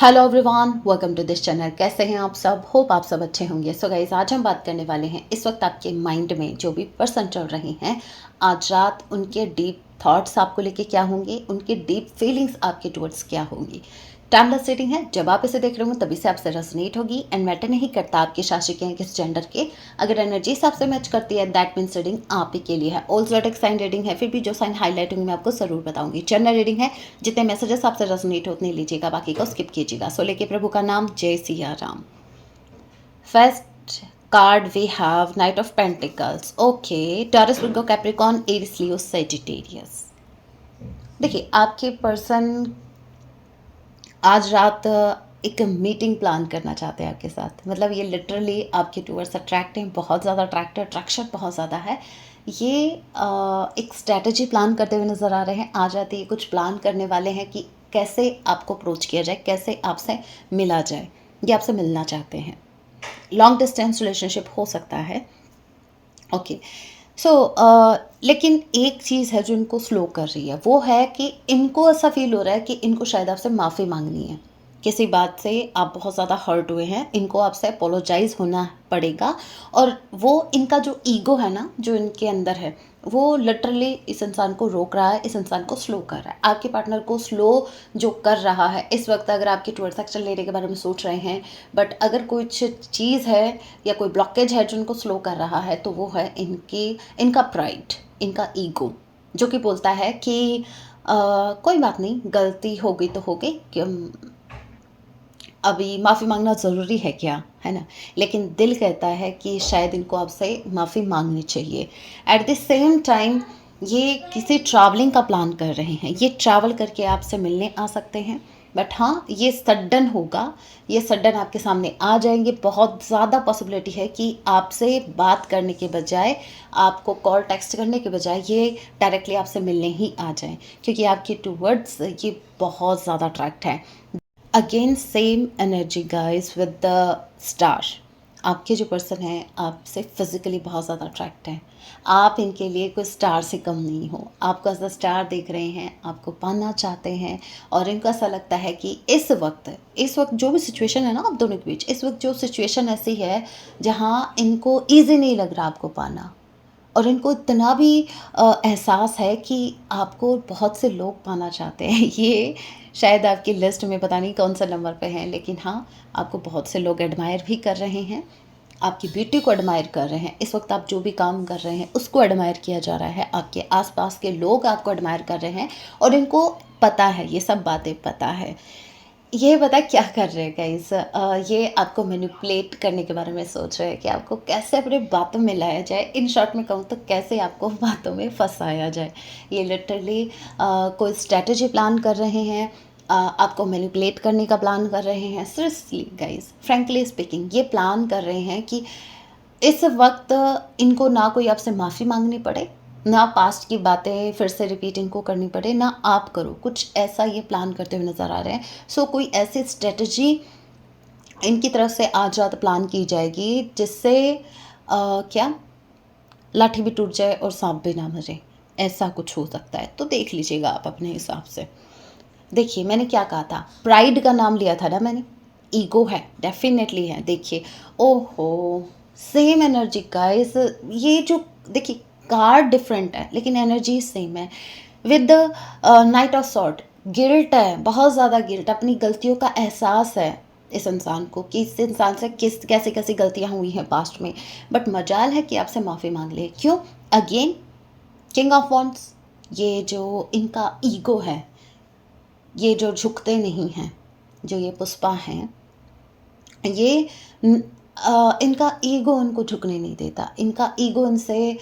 Hello everyone, welcome to this channel. कैसे हैं आप सब? होप आप सब अच्छे होंगे। सो गाइस, आज हम बात करने वाले हैं इस वक्त आपके माइंड में जो भी पर्सन चल रहे हैं, आज रात उनके डीप थॉट्स आपको लेके क्या होंगे, उनकी डीप फीलिंग्स आपके टुवर्ड्स क्या होंगी। टाइमलेस रीडिंग है, जब आप इसे देख रहे हो तभी से आपसे रेजोनेट होगी एंड मैटर नहीं करता आपकी शाशी के हैं किस जेंडर के। अगर एनर्जी आपसे मैच करती है दैट मीन्स रीडिंग आप ही के लिए है। ऑल जोडिक साइन रीडिंग है, फिर भी जो साइन हाईलाइट होंगे मैं आपको जरूर बताऊंगी। जनरल रीडिंग है, जितने मैसेजेस आपसे रेजोनेट हो उतने लीजिएगा, बाकी को स्किप कीजिएगा। सो लेके प्रभु का नाम, जय Siya Ram. First card we have knight of pentacles. Okay, Taurus, Virgo, Capricorn, Aries, Leo, Sagittarius. देखिए, आपके पर्सन आज रात एक मीटिंग प्लान करना चाहते हैं आपके साथ। मतलब ये लिटरली आपके टूवर्ड्स अट्रैक्ट हैं, बहुत ज़्यादा अट्रैक्शन बहुत ज़्यादा है। ये एक स्ट्रैटेजी प्लान करते हुए नज़र आ रहे हैं। आज रात ये कुछ प्लान करने वाले हैं कि कैसे आपको अप्रोच किया जाए, कैसे आपसे मिला जाए। ये आपसे मिलना चाहते हैं। लॉन्ग डिस्टेंस रिलेशनशिप हो सकता है। ओके, सो लेकिन एक चीज़ है जो इनको स्लो कर रही है, वो है कि इनको ऐसा फील हो रहा है कि इनको शायद आपसे माफ़ी मांगनी है। किसी बात से आप बहुत ज़्यादा हर्ट हुए हैं, इनको आपसे अपोलोजाइज़ होना पड़ेगा। और वो इनका जो ईगो है ना, जो इनके अंदर है, वो लिटरली इस इंसान को रोक रहा है, इस इंसान को स्लो कर रहा है। आपके पार्टनर को स्लो जो कर रहा है इस वक्त, अगर आपकी टुवर्ड्स एक्शन लेने के बारे में सोच रहे हैं, बट अगर कुछ चीज़ है या कोई ब्लॉकेज है जो उनको स्लो कर रहा है, तो वो है इनका प्राइड, इनका ईगो, जो कि बोलता है कि कोई बात नहीं, गलती हो गई तो हो गई, कि अभी माफ़ी मांगना ज़रूरी है क्या, है ना। लेकिन दिल कहता है कि शायद इनको आपसे माफ़ी मांगनी चाहिए। एट द सेम टाइम ये किसी ट्रैवलिंग का प्लान कर रहे हैं, ये ट्रैवल करके आपसे मिलने आ सकते हैं। बट हाँ, ये सडन होगा, ये सडन आपके सामने आ जाएंगे। बहुत ज़्यादा पॉसिबिलिटी है कि आपसे बात करने के बजाय, आपको कॉल टेक्स्ट करने के बजाय ये डायरेक्टली आपसे मिलने ही आ जाएं, क्योंकि आपके टूवर्ड्स ये बहुत ज़्यादा अट्रैक्ट है। Again same energy guys with the star. आपके जो पर्सन हैं आपसे फिजिकली बहुत ज़्यादा अट्रैक्ट हैं। आप इनके लिए कोई स्टार से कम नहीं हो। आपको एज द स्टार देख रहे हैं, आपको पाना चाहते हैं। और इनको ऐसा लगता है कि इस वक्त जो भी सिचुएशन है ना आप दोनों के बीच, इस वक्त जो सिचुएशन ऐसी है जहाँ इनको ईजी नहीं लग रहा आपको पाना। और इनको इतना भी एहसास है कि आपको बहुत से लोग पाना चाहते हैं। ये शायद आपकी लिस्ट में पता नहीं कौन सा नंबर पे हैं, लेकिन हाँ, आपको बहुत से लोग एडमायर भी कर रहे हैं। आपकी ब्यूटी को एडमायर कर रहे हैं। इस वक्त आप जो भी काम कर रहे हैं उसको एडमायर किया जा रहा है। आपके आसपास के लोग आपको एडमायर कर रहे हैं और इनको पता है, ये सब बातें पता है। ये पता क्या कर रहे हैं गाइस, ये आपको मैनिपुलेट करने के बारे में सोच रहे हैं कि आपको कैसे अपने बातों में लाया जाए। इन शॉर्ट में कहूँ तो कैसे आपको बातों में फंसाया जाए। ये लिटरली कोई स्ट्रेटजी प्लान कर रहे हैं, आपको मैनिपुलेट करने का प्लान कर रहे हैं। सीरियसली गाइस, फ्रैंकली स्पीकिंग, ये प्लान कर रहे हैं कि इस वक्त इनको ना कोई आपसे माफ़ी मांगनी पड़े, ना पास्ट की बातें फिर से रिपीट इनको करनी पड़े, ना आप करो। कुछ ऐसा ये प्लान करते हुए नज़र आ रहे हैं। सो कोई ऐसी स्ट्रेटजी इनकी तरफ से आज रात प्लान की जाएगी जिससे क्या लाठी भी टूट जाए और सांप भी ना मरे, ऐसा कुछ हो सकता है। तो देख लीजिएगा आप अपने हिसाब से। देखिए, मैंने क्या कहा था, प्राइड का नाम लिया था ना मैंने। ईगो है, डेफिनेटली है। देखिए, ओहो, सेम एनर्जी गाइस। ये जो देखिए, कार्ड डिफरेंट है लेकिन एनर्जी सेम है। With the night of sword, guilt है, बहुत ज़्यादा गिल्ट, अपनी गलतियों का एहसास है इस इंसान को कि इस इंसान से कैसे कैसी गलतियाँ हुई हैं पास्ट में। बट मजाल है कि आपसे माफ़ी मांग ले। क्यों? अगेन किंग ऑफ वॉन्ड्स, ये जो इनका ईगो है, ये जो झुकते नहीं हैं, जो ये पुष्पा हैं, ये इनका ईगो उनको झुकने नहीं देता। इनका ईगो इनसे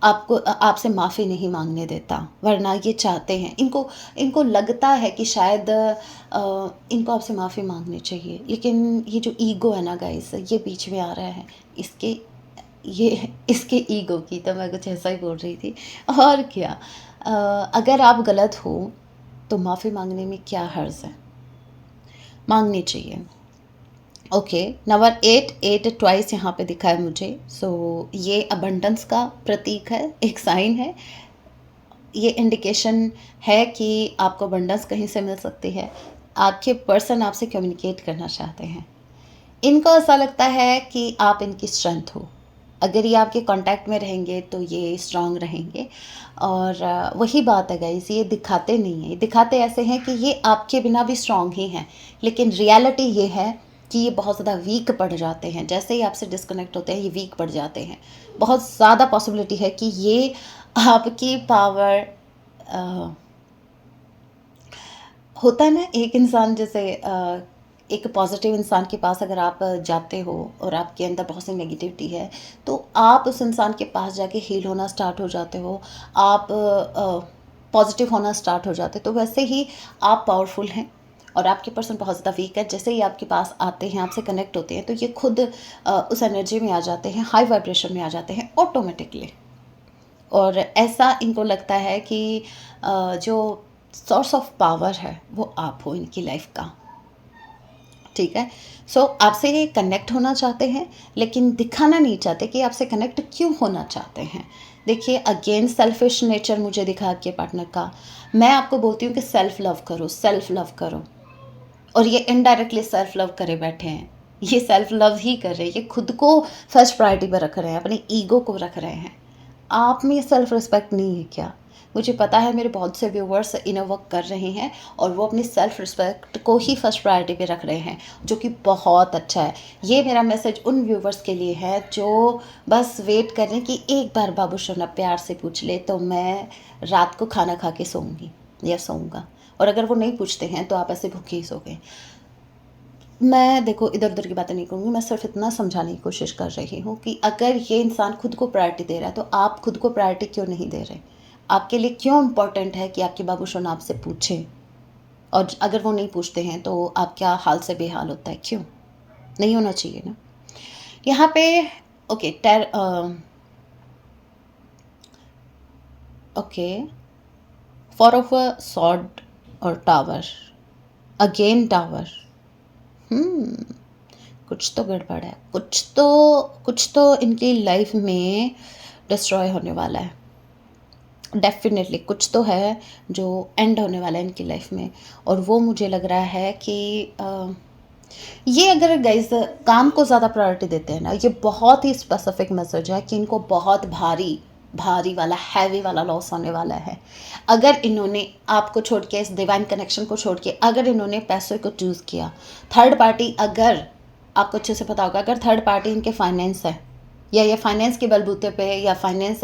आपसे माफ़ी नहीं मांगने देता, वरना ये चाहते हैं, इनको इनको लगता है कि शायद इनको आपसे माफ़ी मांगनी चाहिए। लेकिन ये जो ईगो है ना गाइस, ये बीच में आ रहा है। इसके ये इसके ईगो की, तो मैं कुछ ऐसा ही बोल रही थी। और क्या, अगर आप गलत हो तो माफ़ी मांगने में क्या हर्ज़ है, मांगनी चाहिए। ओके, नंबर 8 ट्वाइस यहाँ पे दिखा है मुझे। सो ये अबंडेंस का प्रतीक है, एक साइन है। ये इंडिकेशन है कि आपको अबंडेंस कहीं से मिल सकती है। आपके पर्सन आपसे कम्युनिकेट करना चाहते हैं। इनको ऐसा लगता है कि आप इनकी स्ट्रेंथ हो। अगर ये आपके कांटेक्ट में रहेंगे तो ये स्ट्रांग रहेंगे। और वही बात है गाइस, ये दिखाते नहीं हैं, ये दिखाते ऐसे हैं कि ये आपके बिना भी स्ट्रांग ही हैं, लेकिन रियलिटी ये है कि ये बहुत ज़्यादा वीक पड़ जाते हैं। जैसे ही आपसे डिस्कनेक्ट होते हैं ये वीक पड़ जाते हैं। बहुत ज़्यादा पॉसिबिलिटी है कि ये आपकी पावर, होता है ना एक इंसान जैसे एक पॉजिटिव इंसान के पास अगर आप जाते हो और आपके अंदर बहुत सी नेगेटिविटी है, तो आप उस इंसान के पास जाके हील होना स्टार्ट हो जाते हो, आप पॉजिटिव होना स्टार्ट हो जाते हो। तो वैसे ही आप पावरफुल हैं और आपके पर्सन बहुत ज़्यादा वीक है। जैसे ही आपके पास आते हैं, आपसे कनेक्ट होते हैं, तो ये खुद उस एनर्जी में आ जाते हैं, हाई वाइब्रेशन में आ जाते हैं ऑटोमेटिकली। और ऐसा इनको लगता है कि जो सोर्स ऑफ पावर है वो आप हो इनकी लाइफ का। ठीक है। सो आपसे ये कनेक्ट होना चाहते हैं, लेकिन दिखाना नहीं चाहते कि आपसे कनेक्ट क्यों होना चाहते हैं। देखिए अगेन सेल्फिश नेचर मुझे दिखा आपके पार्टनर का। मैं आपको बोलती हूँ कि सेल्फ लव करो, सेल्फ लव करो, और ये इनडायरेक्टली सेल्फ लव करे बैठे हैं। ये सेल्फ लव ही कर रहे हैं, ये खुद को फर्स्ट प्रायोरिटी पर रख रहे हैं, अपनी ईगो को रख रहे हैं। आप में सेल्फ रिस्पेक्ट नहीं है क्या? मुझे पता है मेरे बहुत से व्यूवर्स इनर वर्क कर रहे हैं और वो अपनी सेल्फ रिस्पेक्ट को ही फर्स्ट प्रायोरिटी पे रख रहे हैं, जो कि बहुत अच्छा है। ये मेरा मैसेज उन व्यूवर्स के लिए है जो बस वेट कर रहे हैं कि एक बार बाबू सोना प्यार से पूछ ले तो मैं रात को खाना खा के सोऊंगी या सोऊंगा। और अगर वो नहीं पूछते हैं तो आप ऐसे भूखे ही सो गए। मैं देखो इधर उधर की बातें नहीं करूँगी, मैं सिर्फ इतना समझाने की कोशिश कर रही हूँ कि अगर ये इंसान खुद को प्रायोरिटी दे रहा है तो आप खुद को प्रायोरिटी क्यों नहीं दे रहे? आपके लिए क्यों इम्पोर्टेंट है कि आपके बाबू सोना आपसे पूछें? और अगर वो नहीं पूछते हैं तो आपका हाल से बेहाल होता है, क्यों? नहीं होना चाहिए ना। यहाँ पे okay okay, 4 of a sword और टावर, अगेन टावर। कुछ तो गड़बड़ है, कुछ तो इनकी लाइफ में डिस्ट्रॉय होने वाला है। डेफिनेटली कुछ तो है जो एंड होने वाला है इनकी लाइफ में। और वो मुझे लग रहा है कि ये अगर गाइस काम को ज़्यादा प्रायोरिटी देते हैं ना, ये बहुत ही स्पेसिफिक मैसेज है कि इनको बहुत भारी भारी वाला हैवी वाला लॉस होने वाला है। अगर इन्होंने आपको छोड़ के, इस डिवाइन कनेक्शन को छोड़ के, अगर इन्होंने पैसों को चूज़ किया, थर्ड पार्टी, अगर आपको अच्छे से पता होगा, अगर थर्ड पार्टी इनके फाइनेंस है या ये फाइनेंस के बलबूते पे या फाइनेंस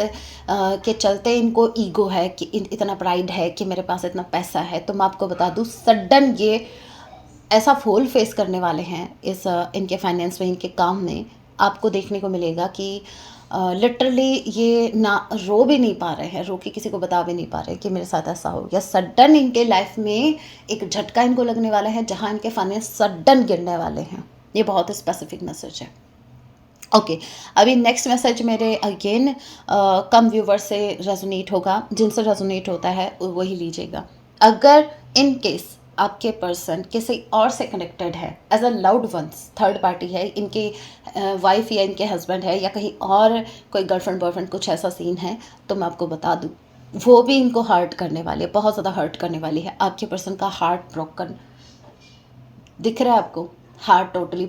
के चलते इनको ईगो है कि इतना प्राइड है कि मेरे पास इतना पैसा है, तो मैं आपको बता दूँ सडन ये ऐसा फॉल फेस करने वाले हैं इस इनके फाइनेंस में, इनके काम में। आपको देखने को मिलेगा कि लिटरली ये ना रो भी नहीं पा रहे हैं, रो के किसी को बता भी नहीं पा रहे कि मेरे साथ ऐसा हो गया। सडन इनके लाइफ में एक झटका इनको लगने वाला है जहाँ इनके फाइनेंस सडन गिरने वाले हैं। ये बहुत स्पेसिफिक मैसेज है। ओके, अभी नेक्स्ट मैसेज मेरे अगेन कम व्यूवर से रेजोनेट होगा, जिनसे रेजोनेट होता है वही लीजिएगा। अगर इन केस आपके पर्सन किसी और से कनेक्टेड है as a loved ones, third party है, इनकी वाइफ या इनके हस्बैंड है या कहीं और कोई गर्लफ्रेंड बॉयफ्रेंड कुछ ऐसा सीन है, तो मैं आपको बता दूँ वो भी इनको हर्ट करने वाली है, बहुत ज़्यादा हर्ट करने वाली है। आपके पर्सन का हार्ट ब्रोकन दिख रहा है आपको, हार्ट टोटली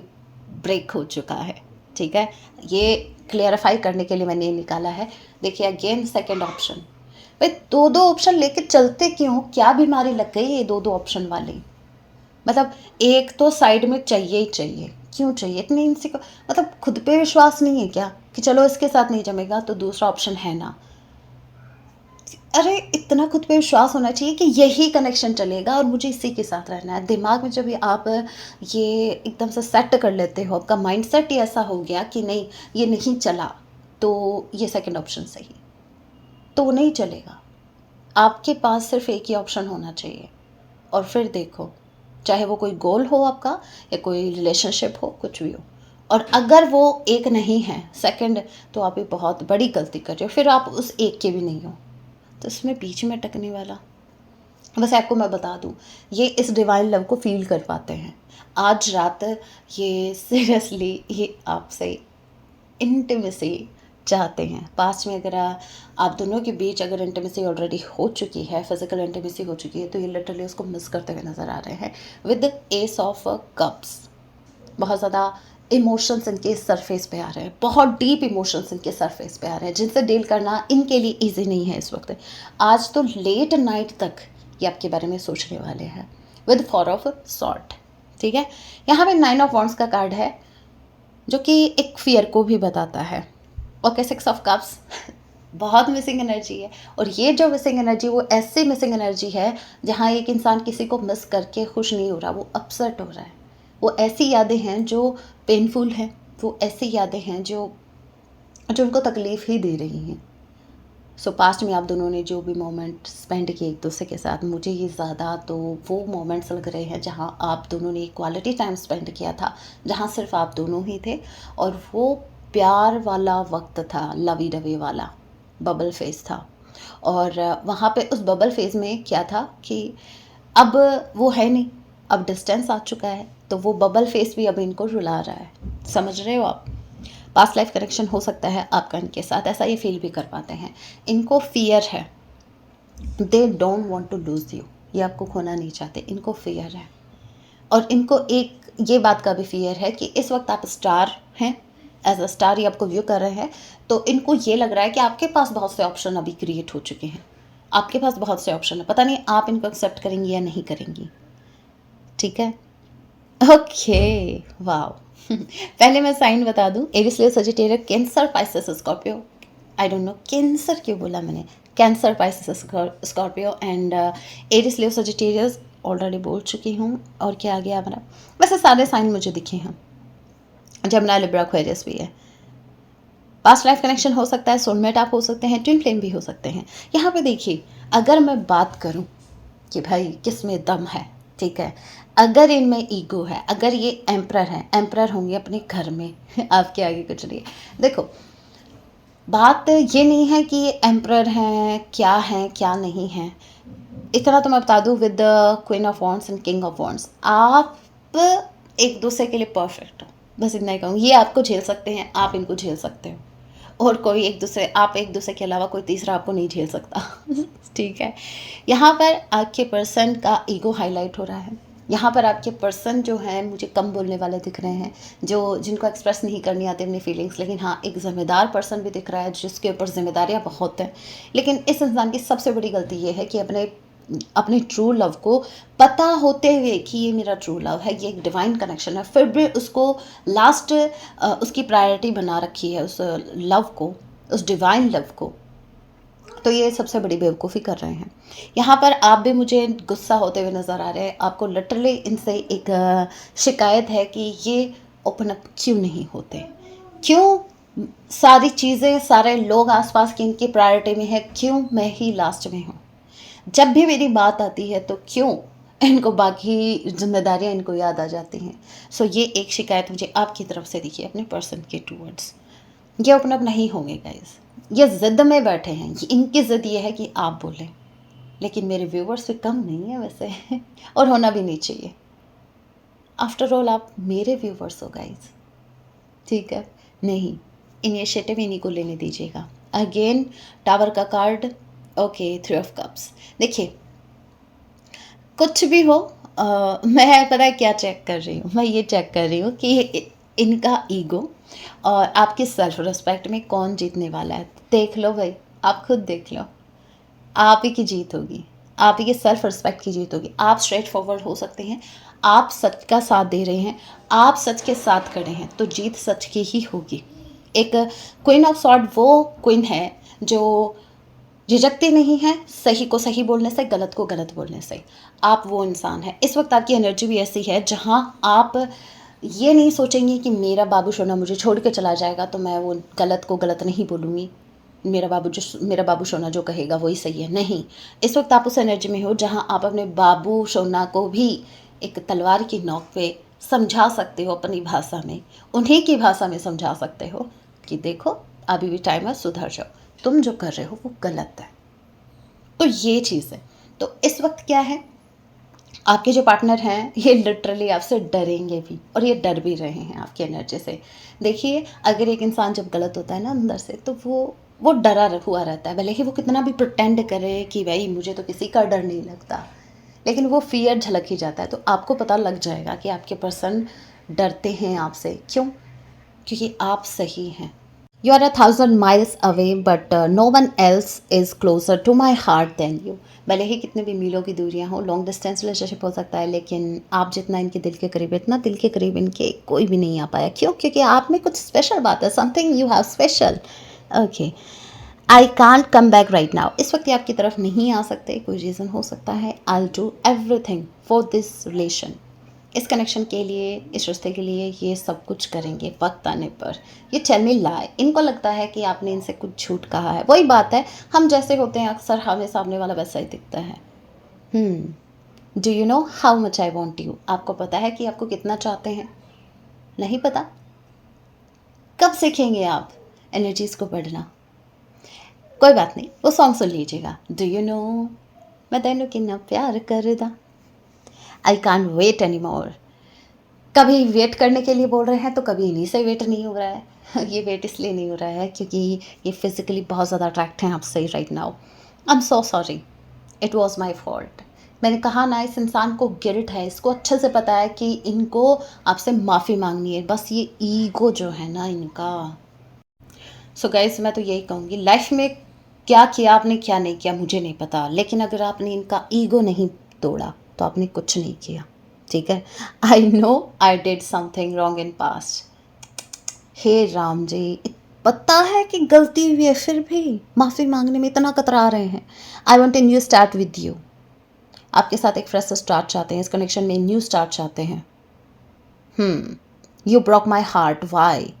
ब्रेक हो चुका है। ठीक है, ये क्लियरिफाई करने के लिए मैंने ये निकाला है। देखिए अगेन सेकंड ऑप्शन, भाई दो दो ऑप्शन लेके चलते क्यों? क्या बीमारी लग गई ये दो दो ऑप्शन वाली? मतलब एक तो साइड में चाहिए ही चाहिए, क्यों चाहिए इतनी इनसे? मतलब खुद पे विश्वास नहीं है क्या कि चलो इसके साथ नहीं जमेगा तो दूसरा ऑप्शन है ना? अरे इतना खुद पे विश्वास होना चाहिए कि यही कनेक्शन चलेगा और मुझे इसी के साथ रहना है। दिमाग में जब ये आप ये एकदम से सेट कर लेते हो, आपका माइंडसेट ही ऐसा हो गया कि नहीं ये नहीं चला, तो ये सेकंड ऑप्शन सही, तो वो नहीं चलेगा। आपके पास सिर्फ एक ही ऑप्शन होना चाहिए। और फिर देखो, चाहे वो कोई गोल हो आपका या कोई रिलेशनशिप हो, कुछ भी हो, और अगर वो एक नहीं है सेकंड, तो आप ये बहुत बड़ी गलती कर रहे हो। फिर आप उस एक के भी नहीं हो, तो इसमें बीच में अटकने वाला। बस आपको मैं बता दूं, ये इस डिवाइन लव को फील कर पाते हैं। आज रात ये सीरियसली ये आपसे इंटीमेसी चाहते हैं। पास्ट में अगर आप दोनों के बीच अगर इंटीमेसी ऑलरेडी हो चुकी है, फिजिकल इंटीमेसी हो चुकी है, तो ये लिटरली उसको मिस करते हुए नज़र आ रहे हैं विद एस ऑफ कप्स। बहुत ज़्यादा इमोशंस इनके सरफेस पे आ रहे हैं, बहुत डीप इमोशंस इनके सरफेस पे आ रहे हैं, जिनसे डील करना इनके लिए ईजी नहीं है इस वक्त। आज तो लेट नाइट तक ये आपके बारे में सोचने वाले हैं विद 4 ऑफ सॉर्ट। ठीक है, यहाँ पे 9 ऑफ वॉन्ड्स का कार्ड है जो कि एक फियर को भी बताता है। ओके, 6 ऑफ कप्स बहुत मिसिंग एनर्जी है, और ये जो मिसिंग एनर्जी वो ऐसी मिसिंग एनर्जी है जहाँ एक इंसान किसी को मिस करके खुश नहीं हो रहा, वो अपसेट हो रहा है। वो ऐसी यादें हैं जो पेनफुल हैं, वो ऐसी यादें हैं जो जो उनको तकलीफ़ ही दे रही हैं। सो पास्ट में आप दोनों ने जो भी मोमेंट स्पेंड किए एक दूसरे के साथ, मुझे ये ज़्यादा तो वो मोमेंट्स लग रहे हैं जहाँ आप दोनों ने क्वालिटी टाइम स्पेंड किया था, जहाँ सिर्फ आप दोनों ही थे, और वो प्यार वाला वक्त था, लवी डवे वाला बबल फेज़ था। और वहाँ पे उस बबल फेज़ में क्या था कि अब वो है नहीं, अब डिस्टेंस आ चुका है, तो वो बबल फेस भी अब इनको रुला रहा है। समझ रहे हो आप? पास्ट लाइफ कनेक्शन हो सकता है आपका इनके साथ, ऐसा ये फील भी कर पाते हैं। इनको फियर है, they don't want to lose you, ये आपको खोना नहीं चाहते, इनको फियर है। और इनको एक ये बात का भी फियर है कि इस वक्त आप स्टार हैं, एज अ स्टार ये आपको व्यू कर रहे हैं, तो इनको ये लग रहा है कि आपके पास बहुत से ऑप्शन अभी क्रिएट हो चुके हैं, आपके पास बहुत से ऑप्शन है, पता नहीं आप इनको एक्सेप्ट करेंगी या नहीं करेंगी। ठीक है, ओके, वाओ। पहले मैं साइन बता दूं, Aries Leo Sagittarius cancer Pisces Scorpio, I don't know cancer क्यों बोला मैंने, cancer Pisces Scorpio and Aries Leo Sagittarius already बोल चुकी हूँ। और क्या आ गया हमारा, वैसे सारे साइन मुझे दिखे हैं, जमुना लिब्रा एक्वेरियस भी है। पास्ट लाइफ कनेक्शन हो सकता है, सोलमेट आप हो सकते हैं, ट्विन फ्लेम भी हो सकते हैं। यहाँ पे देखिए, अगर मैं बात करूँ कि भाई किस में दम है, ठीक है, अगर इनमें ईगो है, अगर ये एम्परर है, एम्परर होंगे अपने घर में आपके आगे कुछ नहीं है। देखो, बात ये नहीं है कि ये एम्परर हैं क्या नहीं है, इतना तो मैं बता दूँ with queen of wands and king of wands, आप एक दूसरे के लिए परफेक्ट हो, बस इतना ही कहूँगी। ये आपको झेल सकते हैं, आप इनको झेल सकते हो, और कोई आप एक दूसरे के अलावा कोई तीसरा आपको नहीं झेल सकता। ठीक है, यहाँ पर आपके पर्सन का ईगो हाईलाइट हो रहा है। यहाँ पर आपके पर्सन जो हैं मुझे कम बोलने वाले दिख रहे हैं, जो जिनको एक्सप्रेस नहीं करनी आती अपनी फीलिंग्स, लेकिन हाँ एक ज़िम्मेदार पर्सन भी दिख रहा है जिसके ऊपर जिम्मेदारियाँ बहुत हैं। लेकिन इस इंसान की सबसे बड़ी गलती ये है कि अपने ट्रू लव को पता होते हुए कि ये मेरा ट्रू लव है, ये एक डिवाइन कनेक्शन है, फिर भी उसको लास्ट उसकी प्रायोरिटी बना रखी है, उस लव को, उस डिवाइन लव को। तो ये सबसे बड़ी बेवकूफ़ी कर रहे हैं। यहाँ पर आप भी मुझे गुस्सा होते हुए नज़र आ रहे हैं, आपको लिटरली इनसे एक शिकायत है कि ये ओपन अप क्यों नहीं होते, क्यों सारी चीज़ें सारे लोग आसपास की इनकी प्रायोरिटी में है, क्यों मैं ही लास्ट में हूँ, जब भी मेरी बात आती है तो क्यों इनको बाकी जिम्मेदारियां इनको याद आ जाती हैं। सो ये एक शिकायत मुझे आपकी तरफ से दिखी अपने पर्सन के टूवर्ड्स। ये ओपन अप नहीं होंगे गाइस, ये ज़िद में बैठे हैं, ये इनकी ज़िद ये है कि आप बोलें, लेकिन मेरे व्यूवर्स भी कम नहीं है वैसे और होना भी नहीं चाहिए। आफ्टर ऑल आप मेरे व्यूवर्स हो गाइस, ठीक है, नहीं, इनिशिएटिव इन्हीं को लेने दीजिएगा। अगेन टावर का कार्ड, ओके, 3 ऑफ कप्स। देखिए, कुछ भी हो, मैं पता है क्या चेक कर रही हूँ, मैं ये चेक कर रही हूँ कि इनका ईगो और आपकी सेल्फ रिस्पेक्ट में कौन जीतने वाला है। देख लो भाई, आप खुद देख लो, आप ही की जीत होगी, आप ही के सेल्फ रिस्पेक्ट की जीत होगी। आप स्ट्रेट फॉरवर्ड हो सकते हैं, आप सच का साथ दे रहे हैं, आप सच के साथ खड़े हैं, तो जीत सच की ही होगी। एक क्वीन ऑफ सॉर्ड वो क्वीन है जो झिझकती नहीं है सही को सही बोलने से, गलत को गलत बोलने से। आप वो इंसान है। इस वक्त आपकी एनर्जी भी ऐसी है जहाँ आप ये नहीं सोचेंगे कि मेरा बाबू सोना मुझे छोड़ के चला जाएगा तो मैं वो गलत को गलत नहीं बोलूँगी, मेरा बाबू सोना जो कहेगा वही सही है। नहीं, इस वक्त आप उस एनर्जी में हो जहाँ आप अपने बाबू सोना को भी एक तलवार की नोक पे समझा सकते हो, अपनी भाषा में, उन्हीं की भाषा में समझा सकते हो कि देखो अभी भी टाइम है, सुधर जाओ, तुम जो कर रहे हो वो गलत है। तो ये चीज़ है। तो इस वक्त क्या है, आपके जो पार्टनर हैं ये लिटरली आपसे डरेंगे भी, और ये डर भी रहे हैं आपकी एनर्जी से। देखिए, अगर एक इंसान जब गलत होता है ना अंदर से, तो वो डरा हुआ रहता है, भले ही वो कितना भी प्रिटेंड करे कि भाई मुझे तो किसी का डर नहीं लगता, लेकिन वो फियर झलक ही जाता है। तो आपको पता लग जाएगा कि आपके पर्सन डरते हैं आपसे। क्यों? क्योंकि आप सही हैं। You are 1,000 miles away, but no one else is closer to my heart than you. भले ही कितने भी मीलों की दूरियां हो, लॉन्ग डिस्टेंस रिलेशनशिप हो सकता है, लेकिन आप जितना इनके दिल के करीब है, इतना दिल के करीब इनके कोई भी नहीं आ पाया। क्यों? क्योंकि आप में कुछ स्पेशल बात है, something you have special. Okay, I can't come back right now. इस वक्त ये आपकी तरफ नहीं आ सकते, कोई रीज़न हो सकता है। I do everything for this relation. इस कनेक्शन के लिए, इस रिश्ते के लिए ये सब कुछ करेंगे वक्त आने पर। ये टेल मी लाई, इनको लगता है कि आपने इनसे कुछ झूठ कहा है। वही बात है, हम जैसे होते हैं अक्सर हमें सामने वाला वैसा ही दिखता है। Do you know how much I want you? आपको पता है कि आपको कितना चाहते हैं? नहीं पता? कब सीखेंगे आप एनर्जीज को पढ़ना? कोई बात नहीं, वो सॉन्ग सुन लीजिएगा। डू यू नो मैं तेनू कितना प्यार करदा, I can't wait any more. कभी वेट करने के लिए बोल रहे हैं तो कभी इन्हीं से वेट नहीं हो रहा है। ये वेट इसलिए नहीं हो रहा है क्योंकि ये फिज़िकली बहुत ज़्यादा अट्रैक्ट हैं आपसे right now. I am so sorry, it was my fault. मैंने कहा ना, इस इंसान को गिल्ट है, इसको अच्छे से पता है कि इनको आपसे माफ़ी मांगनी है, बस ये ईगो जो है ना इनका। सो गाइस, मैं तो यही कहूँगी, लाइफ में क्या किया आपने क्या नहीं किया मुझे नहीं पता, लेकिन अगर आपने इनका ईगो नहीं तोड़ा तो आपने कुछ नहीं किया। ठीक है? I know I did something wrong in past. हे राम जी, पता है कि गलती हुई है, फिर भी माफ़ी मांगने में इतना कतरा रहे हैं। I want a new start with you. आपके साथ एक फ्रेश स्टार्ट चाहते हैं, इस कनेक्शन में न्यू स्टार्ट चाहते हैं। You broke my heart, why?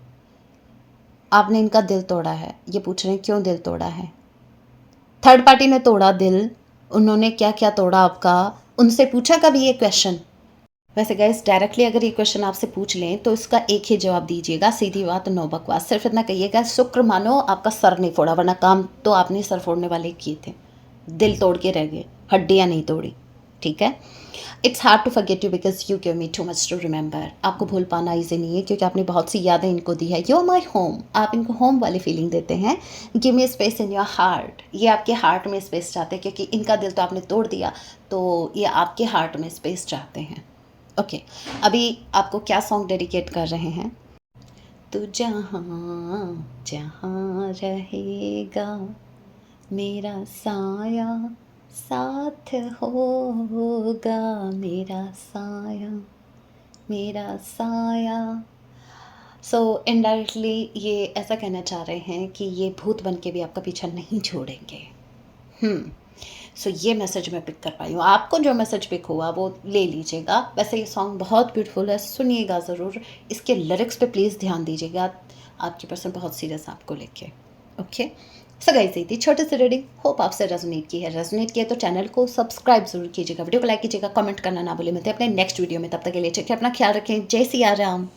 आपने इनका दिल तोड़ा है। ये पूछ रहे हैं क्यों दिल तोड़ा है? थर्ड पार्टी ने तोड़ा दिल। उन्होंने क्या क्या तोड़ा आपका? उनसे पूछा कभी ये क्वेश्चन? वैसे गाइस, डायरेक्टली अगर ये क्वेश्चन आपसे पूछ लें तो इसका एक ही जवाब दीजिएगा, सीधी बात, नो बकवास। सिर्फ इतना कहिएगा, शुक्र मानो आपका सर नहीं फोड़ा, वरना काम तो आपने सर फोड़ने वाले किए थे। दिल तोड़ के रह गए, हड्डियाँ नहीं तोड़ी। ठीक है? It's hard to forget you because you give me too much to remember. आपको भूल पाना ईजी नहीं है क्योंकि आपने बहुत सी यादें इनको दी है। You are my home. आप इनको होम वाली फीलिंग देते हैं। Give me space in your heart. ये आपके हार्ट में स्पेस चाहते हैं क्योंकि इनका दिल तो आपने तोड़ दिया, तो ये आपके हार्ट में स्पेस चाहते हैं। ओके, अभी आपको क्या सॉन्ग डेडिकेट कर रहे हैं? तू जहाँ जहाँ रहेगा मेरा साया साथ होगा, मेरा साया मेरा साया। सो इनडायरेक्टली ये ऐसा कहना चाह रहे हैं कि ये भूत बन के भी आपका पीछा नहीं छोड़ेंगे। सो ये मैसेज मैं पिक कर पाई हूँ। आपको जो मैसेज पिक हुआ वो ले लीजिएगा। वैसे ये सॉन्ग बहुत ब्यूटीफुल है, सुनिएगा ज़रूर। इसके लिरिक्स पे प्लीज़ ध्यान दीजिएगा। आपकी पर्सन बहुत सीरियस आपको लेके। ओके, सो गाइस, ये थी छोटी सी रीडिंग। होप आपसे रेजोनेट की है। रेजोनेट किया तो चैनल को सब्सक्राइब जरूर कीजिएगा, वीडियो को लाइक कीजिएगा, कमेंट करना ना भूलिए। मिलते हैं अपने नेक्स्ट वीडियो में। तब तक के लिए ठीक है, अपना ख्याल रखें। जय सिया राम।